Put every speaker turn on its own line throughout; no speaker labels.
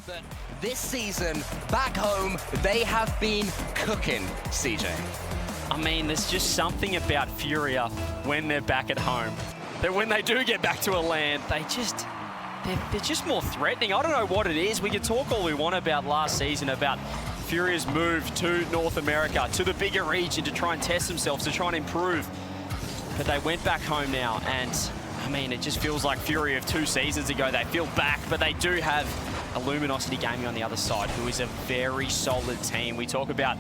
But this season, back home, they have been cooking, CJ.
I mean, there's just something about Furia when they're back at home. That when they do get back to a land, they're just more threatening. I don't know what it is. We can talk all we want about last season, about Furia's move to North America, to the bigger region, to try and test themselves, to try and improve. But they went back home now, and I mean, it just feels like Furia of 2 seasons ago. They feel back, but they do have a Luminosity Gaming on the other side, who is a very solid team. We talk about,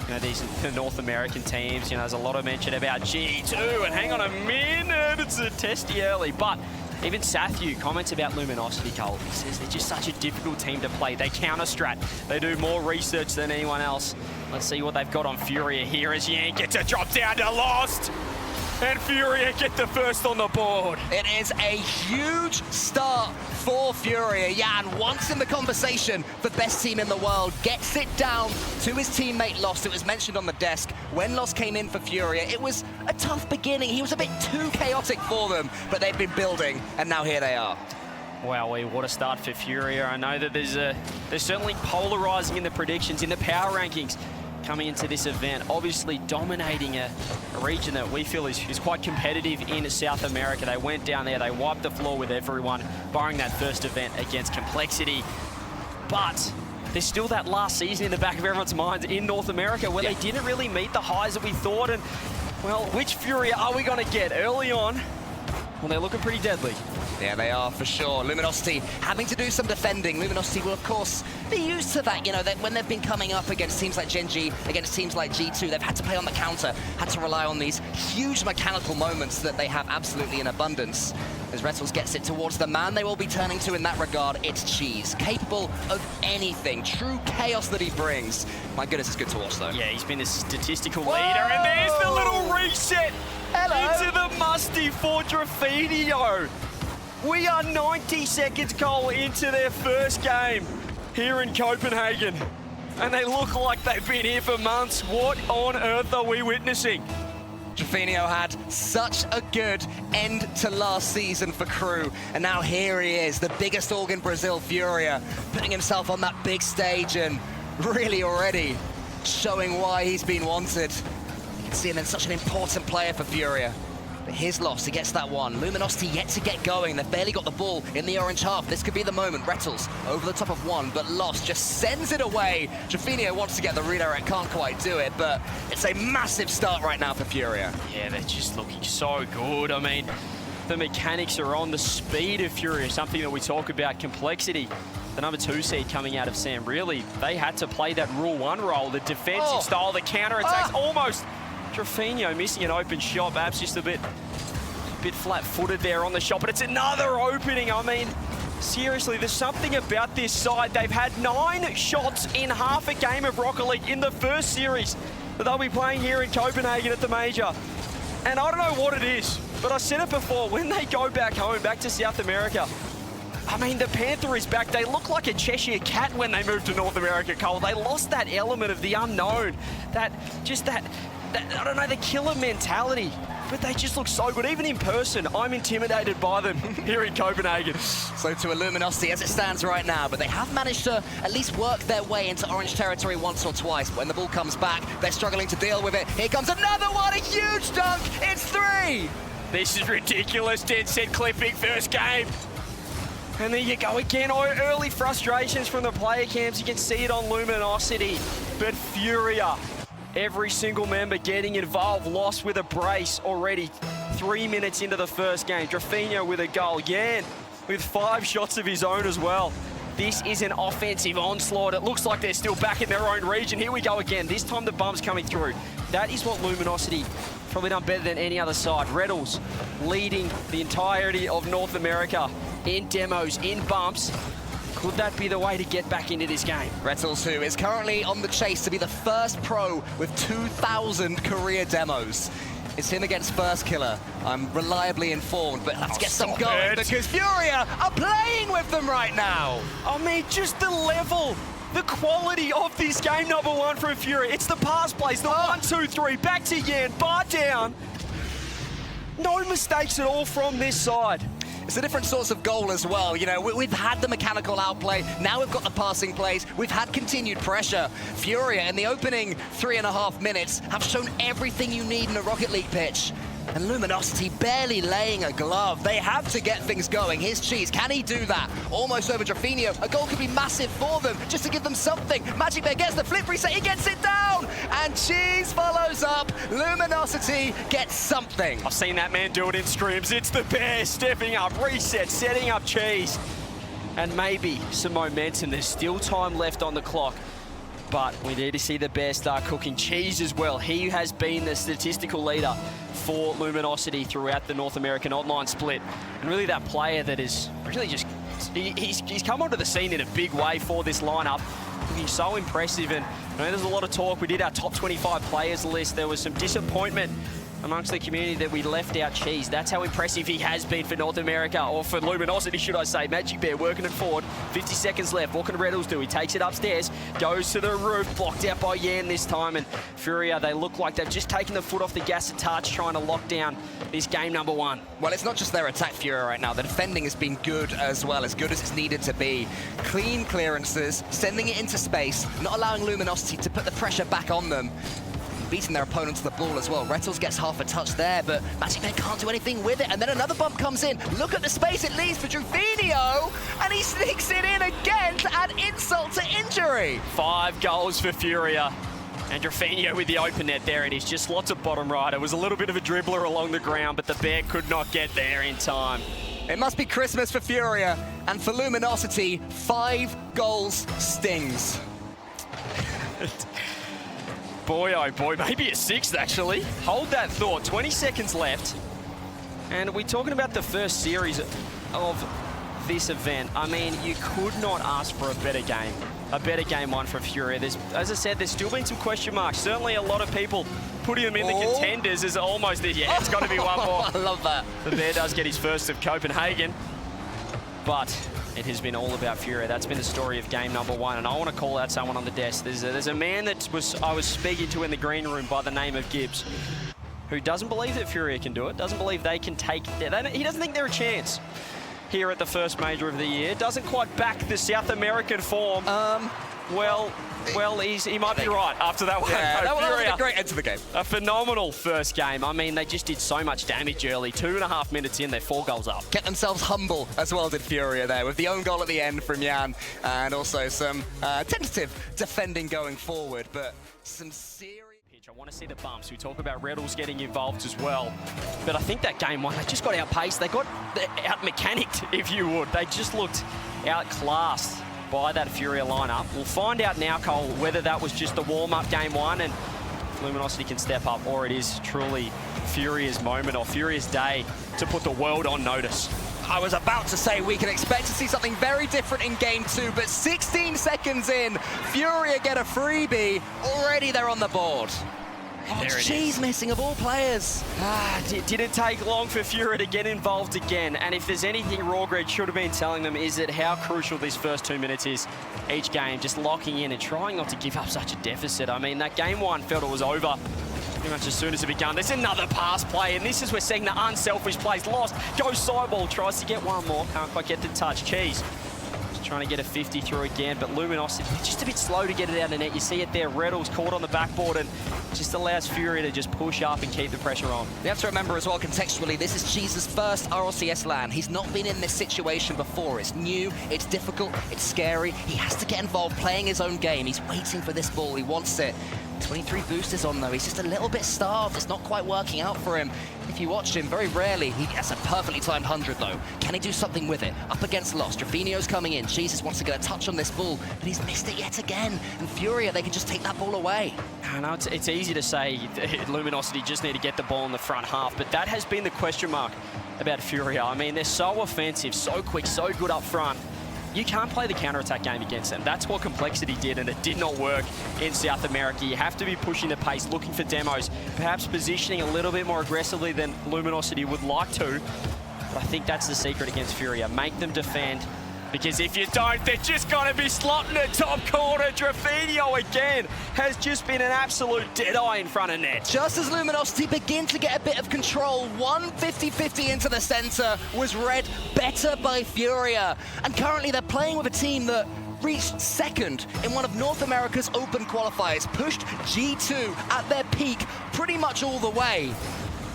you know, the North American teams. You know, there's a lot of mention about G2, and hang on a minute, it's a testy early. But even Sathu comments about Luminosity, Cole. He says they're just such a difficult team to play. They counter-strat. They do more research than anyone else. Let's see what they've got on Furia here as Yank gets a drop down to Lost. And Furia get the first on the board.
It is a huge start for Furia. Yeah, and once in the conversation for best team in the world, gets it down to his teammate Lost. It was mentioned on the desk when Lost came in for Furia. It was a tough beginning. He was a bit too chaotic for them, but they've been building, and now here they are.
Wow, what a start for Furia. I know that there's certainly polarizing in the predictions, in the power rankings coming into this event, obviously dominating a region that we feel is quite competitive in South America. They went down there, they wiped the floor with everyone, barring that first event against Complexity. But there's still that last season in the back of everyone's minds in North America where they didn't really meet the highs that we thought. And, well, which Furia are we going to get early on? Well, they're looking pretty deadly.
Yeah, they are for sure. Luminosity having to do some defending. Luminosity will, of course, be used to that. You know, that when they've been coming up against teams like Gen.G, against teams like G2, they've had to play on the counter, had to rely on these huge mechanical moments that they have absolutely in abundance. As Rettles gets it towards the man they will be turning to in that regard, it's Cheese. Capable of anything. True chaos that he brings. My goodness, it's good to watch, though.
Yeah, he's been a statistical leader, and there's the little reset into the musty for Drafinio. We are 90 seconds, Cole, into their first game here in Copenhagen. And they look like they've been here for months. What on earth are we witnessing?
Drafinio had such a good end to last season for Crew, and now here he is, the biggest org in Brazil, Furia, putting himself on that big stage and really already showing why he's been wanted. You can see him as such an important player for Furia. But here's Lost, he gets that one. Luminosity yet to get going. They've barely got the ball in the orange half. This could be the moment. Rettles over the top of one, but Lost just sends it away. Drafinio wants to get the redirect, can't quite do it, but it's a massive start right now for Furia.
Yeah, they're just looking so good. I mean, the mechanics are on, the speed of Furia, something that we talk about, Complexity. The number 2 seed coming out of Sam, really, they had to play that Rule 1 role, the defensive style, the counter-attacks, almost. Drafinio missing an open shot, perhaps just a bit flat-footed there on the shot, but it's another opening. I mean, seriously, there's something about this side. They've had 9 shots in half a game of Rocket League in the first series that they'll be playing here in Copenhagen at the Major. And I don't know what it is, but I said it before, when they go back home, back to South America, I mean, the Panther is back. They look like a Cheshire cat when they moved to North America, Cole. They lost that element of the unknown, that I don't know, the killer mentality, but they just look so good. Even in person, I'm intimidated by them here in Copenhagen.
So to a Luminosity as it stands right now, but they have managed to at least work their way into orange territory once or twice. But when the ball comes back, they're struggling to deal with it. Here comes another one, a huge dunk. It's 3.
This is ridiculous. Dead set clipping first game. And there you go again. Early frustrations from the player camps. You can see it on Luminosity. But Furia, every single member getting involved. Lost with a brace already 3 minutes into the first game. Drafinio with a goal. Yan with 5 shots of his own as well. This is an offensive onslaught. It looks like they're still back in their own region. Here we go again. This time the bump's coming through. That is what Luminosity probably done better than any other side. Rettles leading the entirety of North America in demos, in bumps. Could that be the way to get back into this game?
Rettles, who is currently on the chase to be the first pro with 2,000 career demos. It's him against First Killer. I'm reliably informed, but let's get some going because Furia are playing with them right now.
I mean, just the level, the quality of this game, number 1 from Furia. It's the pass plays, the 1, 2, 3, back to Yan, bar down. No mistakes at all from this side.
It's a different source of goal as well. You know, we've had the mechanical outplay, now we've got the passing plays, we've had continued pressure. Furia in the opening 3.5 minutes have shown everything you need in a Rocket League pitch. And Luminosity barely laying a glove. They have to get things going. Here's Cheese. Can he do that? Almost over Drafinho. A goal could be massive for them, just to give them something. Magic Bear gets the flip reset. He gets it down. And Cheese follows up. Luminosity gets something.
I've seen that man do it in scrims. It's the Bear stepping up, reset, setting up Cheese. And maybe some momentum. There's still time left on the clock. But we need to see the Bear start cooking. Cheese as well. He has been the statistical leader for Luminosity throughout the North American online split. And really that player that is really just, he's come onto the scene in a big way for this lineup. He's so impressive, and I know there's a lot of talk. We did our top 25 players list. There was some disappointment amongst the community that we left out Cheese. That's how impressive he has been for North America, or for Luminosity, should I say. Magic Bear working it forward. 50 seconds left. What can Reddles do? He takes it upstairs, goes to the roof, blocked out by Yan this time, and Furia, they look like they've just taken the foot off the gas a touch, trying to lock down this game number one.
Well, it's not just their attack, Furia, right now. The defending has been good as well, as good as it's needed to be. Clean clearances, sending it into space, not allowing Luminosity to put the pressure back on them. Beating their opponent to the ball as well. Rettles gets half a touch there, but Magic Man can't do anything with it. And then another bump comes in. Look at the space it leaves for Drafinho, and he sneaks it in again to add insult to injury.
5 goals for Furia. And Drafinho with the open net there, and he's just lots of bottom right. It was a little bit of a dribbler along the ground, but the Bear could not get there in time.
It must be Christmas for Furia, and for Luminosity, 5 goals stings.
Boy, oh boy, maybe a 6th actually. Hold that thought, 20 seconds left. And we're talking about the first series of this event. I mean, you could not ask for a better game. A better game one for Furia. There's, as I said, there's still been some question marks. Certainly a lot of people putting them in the contenders is almost, yeah, it's got to be one more.
I love that.
The Bear does get his first of Copenhagen, but it has been all about Furia. That's been the story of game number one, and I want to call out someone on the desk. There's a man that I was speaking to in the green room by the name of Gibbs, who doesn't believe that Furia can do it, doesn't believe they can take it. He doesn't think they're a chance here at the first major of the year. Doesn't quite back the South American form. Well, he might be right after that one.
Yeah, that was a great end to the game.
A phenomenal first game. I mean, they just did so much damage early. 2.5 minutes in, they're 4 goals up.
Kept themselves humble as well, did Furia there, with the own goal at the end from Yan, and also some tentative defending going forward, but some serious...
I want to see the bumps. We talk about Reddles getting involved as well. But I think that game one, they just got outpaced. They got out-mechanicked, if you would. They just looked outclassed by that Furia lineup. We'll find out now, Cole, whether that was just the warm-up game one and Luminosity can step up, or it is truly Furia's moment or Furia's day to put the world on notice.
I was about to say we can expect to see something very different in game two, but 16 seconds in, Furia get a freebie. Already they're on the board. Oh, Cheese missing of all players.
Didn't take long for Furia to get involved again. And if there's anything Rawgred should have been telling them, is it how crucial this first 2 minutes is each game, just locking in and trying not to give up such a deficit. I mean, that game one felt it was over pretty much as soon as it began. There's another pass play, and this is where seeing the unselfish plays lost. Goes sideball, tries to get one more, can't quite get the touch. Cheese trying to get a 50 through again, but Luminosity just a bit slow to get it out of net. You see it there, Reddles caught on the backboard and just allows Furia to just push up and keep the pressure on.
You have to remember as well, contextually, this is Cheese's first RLCS LAN. He's not been in this situation before. It's new, it's difficult, it's scary. He has to get involved playing his own game. He's waiting for this ball, he wants it. 23 boosters on though, he's just a little bit starved. It's not quite working out for him. If you watch him, very rarely, he gets a perfectly timed 100 though. Can he do something with it? Up against Lost, Drafinho's coming in. Jesus wants to get a touch on this ball, but he's missed it yet again. And Furia, they can just take that ball away.
I know it's easy to say Luminosity just need to get the ball in the front half, but that has been the question mark about Furia. I mean, they're so offensive, so quick, so good up front. You can't play the counter-attack game against them. That's what Complexity did, and it did not work in South America. You have to be pushing the pace, looking for demos, perhaps positioning a little bit more aggressively than Luminosity would like to. But I think that's the secret against Furia. Make them defend, Because if you don't, they're just going to be slotting it top corner. Drafinio again has just been an absolute dead-eye in front of net.
Just as Luminosity begin to get a bit of control, 150-50 into the center was read better by Furia. And currently they're playing with a team that reached second in one of North America's open qualifiers, pushed G2 at their peak pretty much all the way.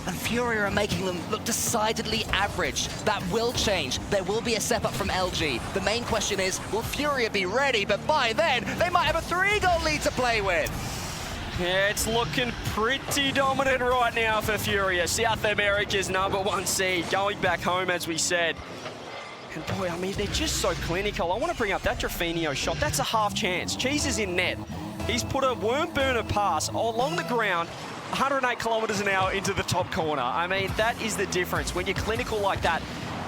And Furia are making them look decidedly average. That will change. There will be a step up from LG. The main question is, will Furia be ready? But by then, they might have a 3-goal lead to play with.
Yeah, it's looking pretty dominant right now for Furia. South America's #1 seed, going back home, as we said. And boy, I mean, they're just so clinical. I want to bring up that Drafinio shot. That's a half chance. Cheese is in net. He's put a worm burner pass along the ground, 108 kilometers an hour into the top corner. I mean, that is the difference. When you're clinical like that,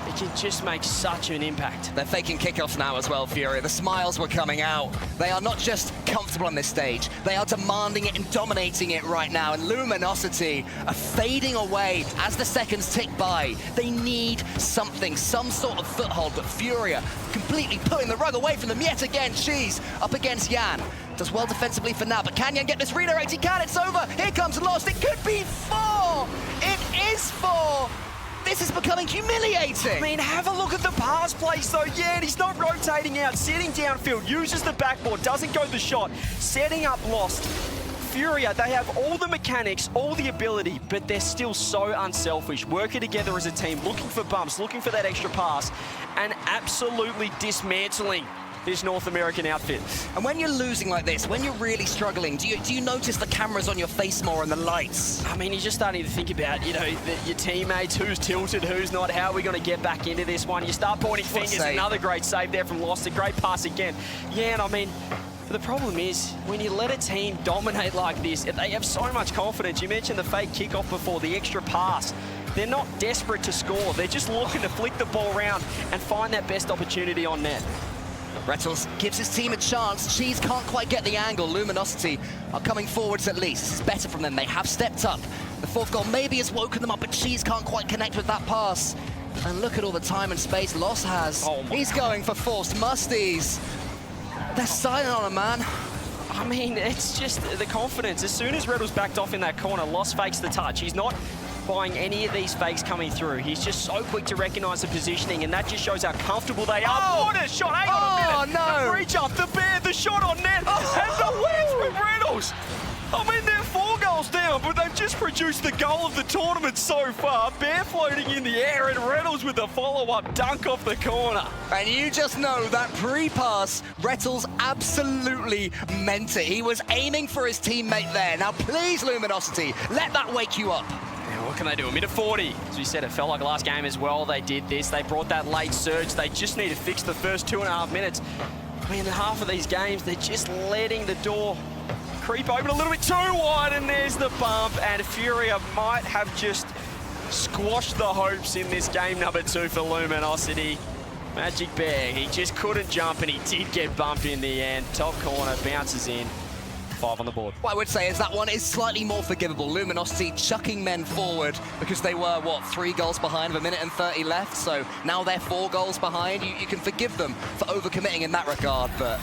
it can just make such an impact.
They're faking kickoffs now as well, Furia. The smiles were coming out. They are not just comfortable on this stage, they are demanding it and dominating it right now. And Luminosity are fading away as the seconds tick by. They need something, some sort of foothold, but Furia completely pulling the rug away from them yet again. Cheese up against Yan. Does well defensively for now, but can Yan get this redirect? He can, it's over. Here comes Lost. It could be 4. It is 4. This is becoming humiliating.
I mean, have a look at the pass plays though. Yeah, and he's not rotating out, sitting downfield, uses the backboard, doesn't go the shot, setting up Lost. Furia, they have all the mechanics, all the ability, but they're still so unselfish, working together as a team, looking for bumps, looking for that extra pass, and absolutely dismantling this North American outfit.
And when you're losing like this, when you're really struggling, do you notice the cameras on your face more and the lights?
I mean, you're just starting to think about, your teammates, who's tilted, who's not, how are we going to get back into this one? You start pointing fingers, another great save there from Lost, a great pass again. Yeah, and I mean, the problem is, when you let a team dominate like this, they have so much confidence. You mentioned the fake kickoff before, the extra pass. They're not desperate to score. They're just looking to flick the ball around and find that best opportunity on net.
Rettles gives his team a chance. Cheese can't quite get the angle. Luminosity are coming forwards at least. This is better from them. They have stepped up. The 4th goal maybe has woken them up, but Cheese can't quite connect with that pass. And look at all the time and space Loss has. He's going for forced musties. They're silent on him, man.
I mean, it's just the confidence. As soon as Rettles backed off in that corner, Loss fakes the touch. He's not buying any of these fakes coming through. He's just so quick to recognize the positioning, and that just shows how comfortable they are.
Oh!
What a shot! Hang on a minute.
No!
The reach up, the bear, the shot on net, and the win from Rettles. I mean, they're 4 goals down, but they've just produced the goal of the tournament so far. Bear floating in the air, and Rettles with a follow-up dunk off the corner.
And you just know that pre-pass, Rettles absolutely meant it. He was aiming for his teammate there. Now, please, Luminosity, let that wake you up.
What can they do? A minute 40. As we said, it felt like last game as well. They did this. They brought that late surge. They just need to fix the first 2.5 minutes. I mean, in half of these games, they're just letting the door creep open a little bit too wide, and there's the bump, and Furia might have just squashed the hopes in this game #2 for Luminosity. Magic Bear, he just couldn't jump, and he did get bumped in the end. Top corner, bounces in. 5 on the board.
What I would say is that one is slightly more forgivable. Luminosity chucking men forward because they were, 3 goals behind with 1:30 left. So now they're 4 goals behind. You can forgive them for overcommitting in that regard, but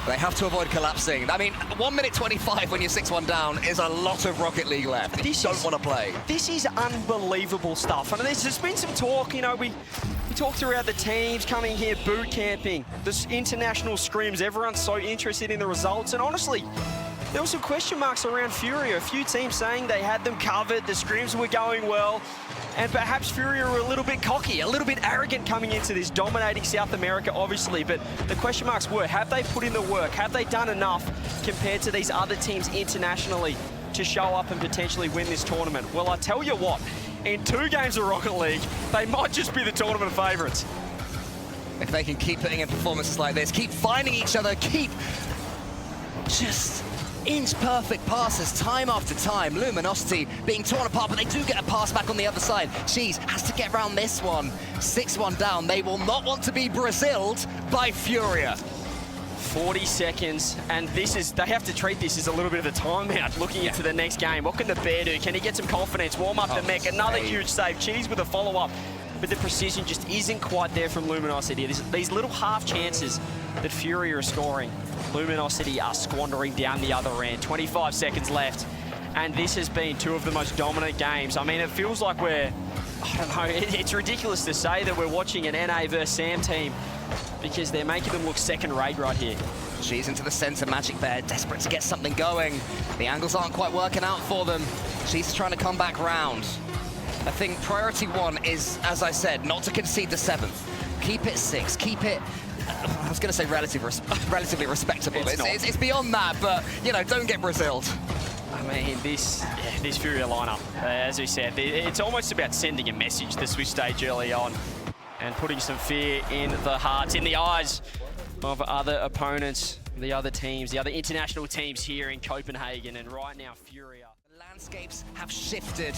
they have to avoid collapsing. I mean, 1:25 when you're 6-1 down is a lot of Rocket League left. You don't want to play.
This is unbelievable stuff. And there's been some talk, we talked throughout the teams coming here, boot camping, this international scrims. Everyone's so interested in the results. And honestly, there were some question marks around Furia. A few teams saying they had them covered, the scrims were going well, and perhaps Furia were a little bit cocky, a little bit arrogant coming into this, dominating South America, obviously. But the question marks were, have they put in the work? Have they done enough compared to these other teams internationally to show up and potentially win this tournament? Well, I tell you what, in 2 games of Rocket League, they might just be the tournament favourites.
If they can keep putting in performances like this, keep finding each other, keep just inch-perfect passes time after time. Luminosity being torn apart, but they do get a pass back on the other side. Cheese has to get around this one. 6-1 down. They will not want to be Braziled by Furia.
40 seconds, and they have to treat this as a little bit of a timeout looking into the next game. What can the Bear do? Can he get some confidence, warm up the mech? Another huge save. Cheese with a follow-up. but the precision just isn't quite there from Luminosity. These little half chances that Furia are scoring, Luminosity are squandering down the other end. 25 seconds left, and this has been two of the most dominant games. I mean, it feels like I don't know, it's ridiculous to say that we're watching an NA versus Sam team because they're making them look second-rate right here.
She's into the center, Magic Bear, desperate to get something going. The angles aren't quite working out for them. She's trying to come back round. I think priority one is, as I said, not to concede the 7th. Keep it 6, keep it, I was going to say relatively respectable. It's beyond that, but, you know, don't get Braziled.
I mean, this Furia lineup, as we said, it's almost about sending a message the switch stage early on and putting some fear in the hearts, in the eyes of other opponents, the other teams, the other international teams here in Copenhagen. And right now, Furia.
The landscapes have shifted.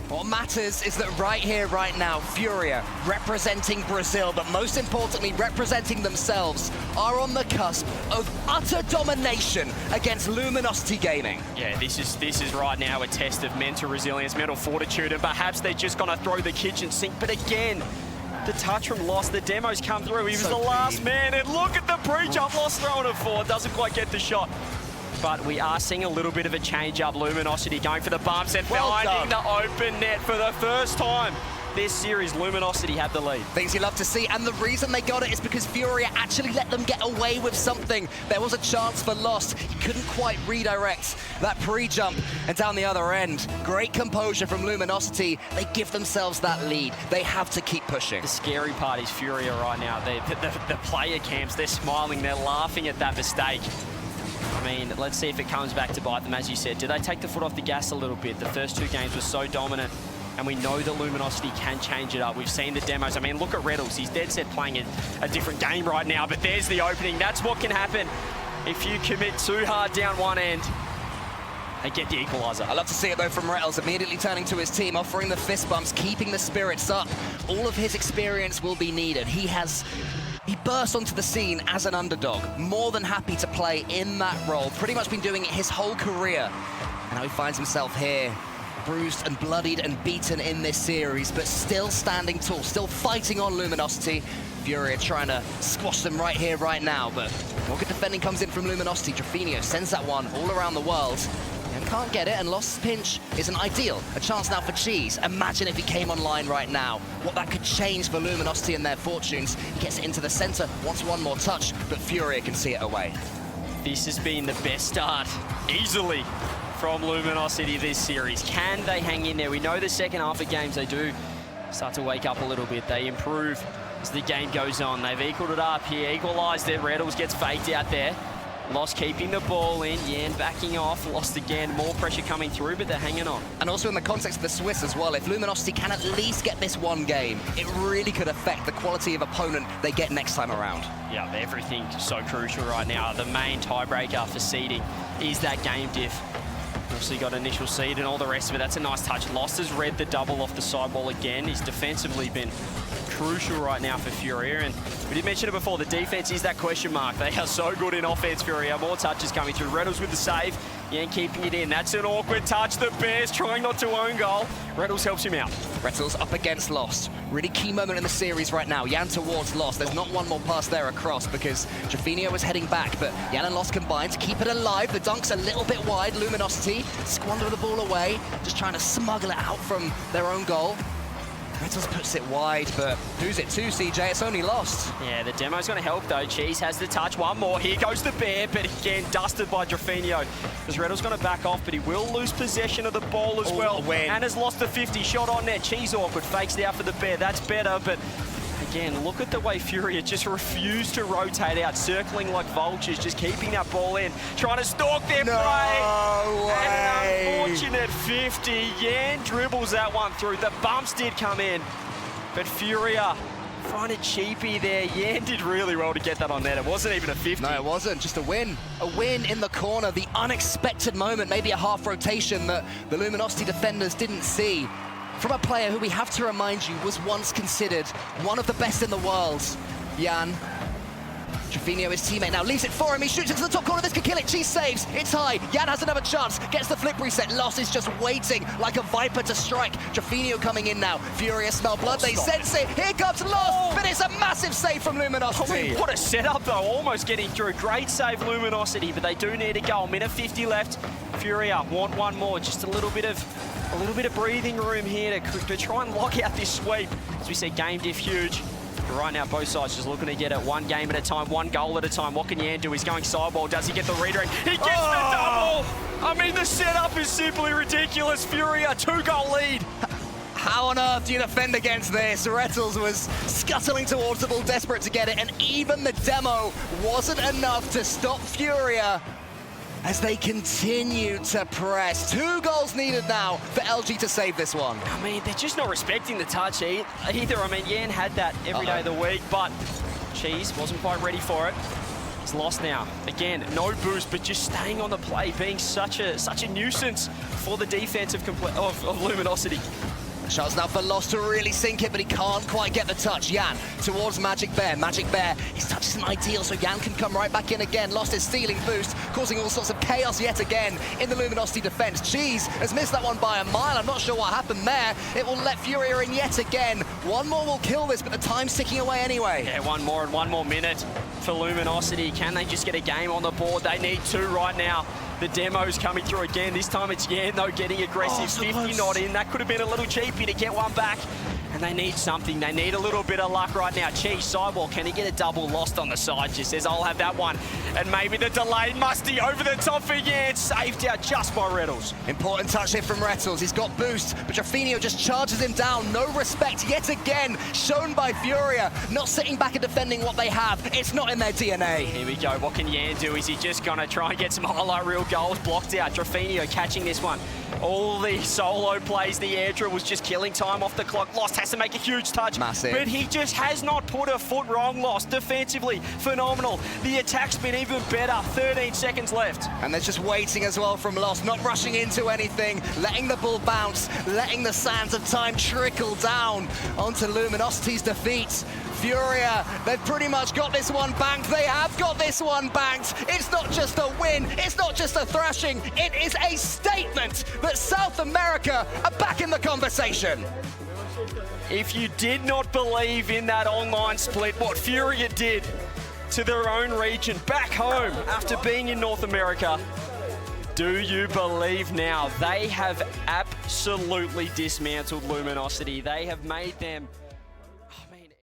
What matters is that right here, right now, Furia, representing Brazil, but most importantly, representing themselves, are on the cusp of utter domination against Luminosity Gaming.
Yeah, this is right now a test of mental resilience, mental fortitude, and perhaps they're just going to throw the kitchen sink. But again, the touch from Lost, the demo's come through. He was the last man, and look at the pre-jump Lost throwing it forward. Doesn't quite get the shot. But we are seeing a little bit of a change-up. Luminosity going for the bumps and finding the open net for the first time this series. Luminosity have the lead.
Things you love to see, and the reason they got it is because Furia actually let them get away with something. There was a chance for Lost. He couldn't quite redirect that pre-jump, and down the other end, great composure from Luminosity. They give themselves that lead. They have to keep pushing.
The scary part is Furia right now. The player camps, they're smiling, they're laughing at that mistake. I mean, let's see if it comes back to bite them. As you said, do they take the foot off the gas a little bit? The first two games were so dominant, and we know that Luminosity can change it up. We've seen the demos. I mean, look at Reddles. He's dead set playing a different game right now, but there's the opening. That's what can happen if you commit too hard down one end and get the equaliser.
I love to see it, though, from Rettles, immediately turning to his team, offering the fist bumps, keeping the spirits up. All of his experience will be needed. He burst onto the scene as an underdog, more than happy to play in that role, pretty much been doing it his whole career. And now he finds himself here, bruised and bloodied and beaten in this series, but still standing tall, still fighting on Luminosity. Furia trying to squash them right here, right now, but more good defending comes in from Luminosity. Drafinio sends that one all around the world. And can't get it, and Lost's pinch isn't ideal. A chance now for Cheese. Imagine if he came online right now, what that could change for Luminosity and their fortunes. He gets it into the center, wants one more touch, but Furia can see it away.
This has been the best start, easily, from Luminosity this series. Can they hang in there? We know the second half of games, they do start to wake up a little bit. They improve as the game goes on. They've equaled it up here, equalized it. Reddles gets faked out there. Lost keeping the ball in, Yan backing off, Lost again, more pressure coming through, but they're hanging on. And also in the context of the Swiss as well, if Luminosity can at least get this one game, it really could affect the quality of opponent they get next time around. Yeah, everything's so crucial right now. The main tiebreaker for seeding is that game diff. Obviously got initial seed and all the rest of it. That's a nice touch. Lost has read the double off the sidewall again. He's defensively been crucial right now for Furia, and we did mention it before, the defense is that question mark. They are so good in offense, Furia. More touches coming through. Reynolds with the save, Yan keeping it in. That's an awkward touch. The Bears trying not to own goal. Reynolds helps him out.
Reynolds up against Lost. Really key moment in the series right now. Yan towards Lost. There's not one more pass there across because Drafinio was heading back, but Yan and Lost combined to keep it alive. The dunk's a little bit wide. Luminosity squander the ball away, just trying to smuggle it out from their own goal. Reynolds puts it wide, but who's it to, CJ? It's only Lost.
Yeah, the demo's going to help, though. Cheese has the touch. One more. Here goes the Bear, but again, dusted by Drafinio. Because Reynolds going to back off, but he will lose possession of the ball as well. And has lost the 50. Shot on net. Cheese awkward. Fakes it out for the Bear. That's better, but again, look at the way Furia just refused to rotate out, circling like vultures, just keeping that ball in, trying to stalk their prey. And an unfortunate 50. Yan dribbles that one through. The bumps did come in, but Furia find it cheapy there. Yan did really well to get that on net. It wasn't even a 50.
No, it wasn't. Just a win. A win in the corner. The unexpected moment, maybe a half rotation that the Luminosity defenders didn't see. From a player who we have to remind you was once considered one of the best in the world, Yan. Trofino, his teammate, now leaves it for him. He shoots into the top corner. This could kill it. G saves. It's high. Jan has another chance. Gets the flip reset. Lost is just waiting like a viper to strike. Trofino coming in now. Furia smell blood. They sense it. Here comes Lost, but it's a massive save from Luminosity.
I mean, what a setup though. Almost getting through. Great save, Luminosity, but they do need a goal. Minute 50 left. Furia want one more. Just a little bit of breathing room here to try and lock out this sweep. As we said, game diff huge. But right now, both sides just looking to get it one game at a time, one goal at a time. What can Jan do? He's going sidewall. Does he get the redirect? He gets the double! I mean, the setup is simply ridiculous. Furia, 2-goal lead.
How on earth do you defend against this? Rettles was scuttling towards the ball, desperate to get it, and even the demo wasn't enough to stop Furia as they continue to press. 2 goals needed now for LG to save this one.
I mean, they're just not respecting the touch either. I mean, Jan had that every day of the week, but Cheese wasn't quite ready for it. He's lost now. Again, no boost, but just staying on the play, being such a nuisance for the defense of Luminosity.
Chance now for Lost to really sink it, but he can't quite get the touch. Jan towards Magic Bear. Magic Bear, his touch isn't ideal, so Jan can come right back in again. Lost his stealing boost, causing all sorts of chaos yet again in the Luminosity defense. Cheese has missed that one by a mile. I'm not sure what happened there. It will let Furia in yet again. One more will kill this, but the time's ticking away anyway.
Yeah, one more and one more minute for Luminosity. Can they just get a game on the board? They need 2 right now. The demo's coming through again. This time it's Jan, though, getting aggressive.
So
50
close.
not in. That could have been a little cheapy to get one back. And they need something. They need a little bit of luck right now. Cheese, sidewall. Can he get a double? Lost on the side. Just says, I'll have that one. And maybe the delayed Musty over the top for Jan. Saved out just by Rettles.
Important touch here from Rettles. He's got boost, but Trofino just charges him down. No respect yet again shown by Furia. Not sitting back and defending what they have. It's not in their DNA.
Here we go. What can Jan do? Is he just going to try and get some highlight reel goals? Blocked out. Trofino catching this one. All the solo plays, the air drill was just killing time off the clock. Lost has to make a huge touch.
Massive.
But he just has not put a foot wrong. Lost defensively, phenomenal. The attack's been even better. 13 seconds left.
And they're just waiting as well from Lost, not rushing into anything, letting the ball bounce, letting the sands of time trickle down onto Luminosity's defeat. Furia, they've pretty much got this one banked. They have got this one banked. It's not just a win, it's not just a thrashing, it is a statement that South America are back in the conversation.
If you did not believe in that online split, what Furia did to their own region back home after being in North America, do you believe now? They have absolutely dismantled Luminosity. They have made them